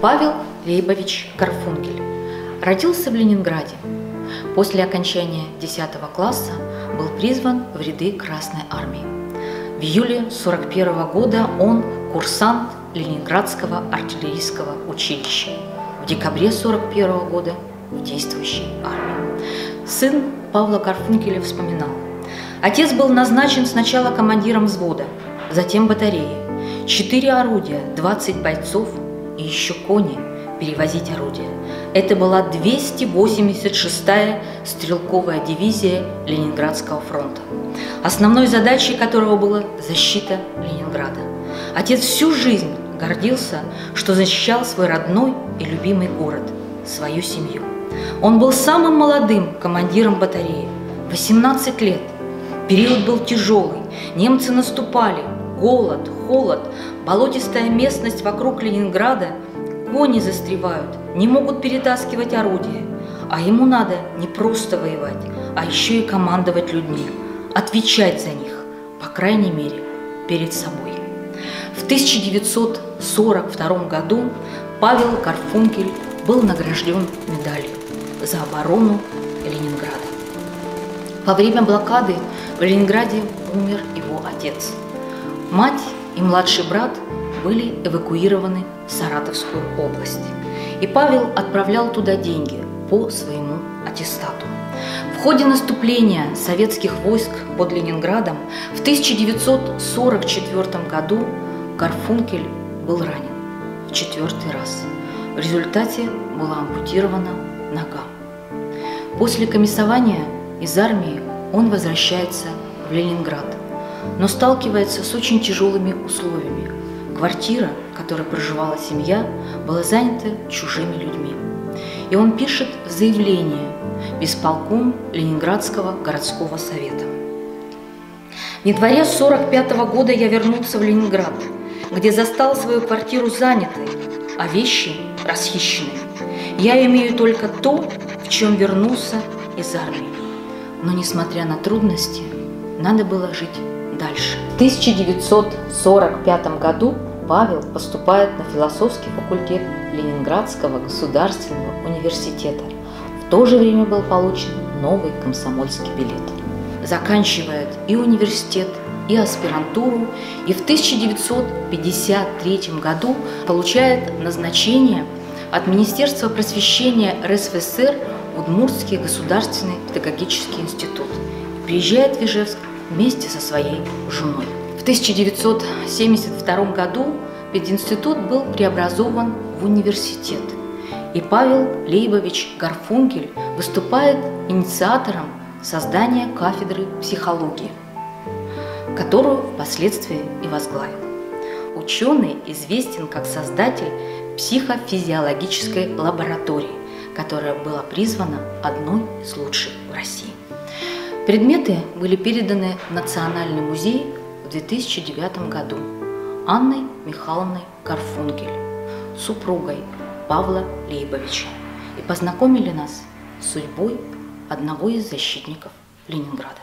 Павел Лейбович Гарфункель родился в Ленинграде. После окончания 10 класса был призван в ряды Красной армии. В июле 1941 года он курсант Ленинградского артиллерийского училища. В декабре 1941 года в действующей армии. Сын Павла Гарфункеля вспоминал: отец был назначен сначала командиром взвода, затем батареи, 4 орудия, 20 бойцов и еще кони перевозить орудия. Это была 286-я стрелковая дивизия Ленинградского фронта, основной задачей которого была защита Ленинграда. Отец всю жизнь гордился, что защищал свой родной и любимый город, свою семью. Он был самым молодым командиром батареи, 18 лет. Период был тяжелый, немцы наступали, голод, холод, болотистая местность вокруг Ленинграда, кони застревают, не могут перетаскивать орудия. А ему надо не просто воевать, а еще и командовать людьми, отвечать за них, по крайней мере, перед собой. В 1942 году Павел Гарфункель был награжден медалью за оборону Ленинграда. Во время блокады в Ленинграде умер его отец. Мать и младший брат были эвакуированы в Саратовскую область, и Павел отправлял туда деньги по своему аттестату. В ходе наступления советских войск под Ленинградом в 1944 году Гарфункель был ранен в 4-й раз. В результате была ампутирована нога. После комиссования из армии он возвращается в Ленинград, но сталкивается с очень тяжелыми условиями. Квартира, в которой проживала семья, была занята чужими людьми. И он пишет заявление в исполком Ленинградского городского совета. В январе 1945 года я вернулся в Ленинград, где застал свою квартиру занятой, а вещи расхищены. Я имею только то, в чем вернулся из армии. Но, несмотря на трудности, надо было жить дальше. В 1945 году Павел поступает на философский факультет Ленинградского государственного университета. В то же время был получен новый комсомольский билет. Заканчивает и университет, и аспирантуру, и в 1953 году получает назначение от Министерства просвещения РСФСР в Удмуртский государственный педагогический институт. Приезжает в Ижевск вместе со своей женой. В 1972 году пединститут был преобразован в университет, и Павел Лейбович Гарфункель выступает инициатором создания кафедры психологии, которую впоследствии и возглавил. Ученый известен как создатель психофизиологической лаборатории, которая была призвана одной из лучших в России. Предметы были переданы в Национальный музей в 2009 году Анной Михайловной Гарфункель, супругой Павла Лейбовича, и познакомили нас с судьбой одного из защитников Ленинграда.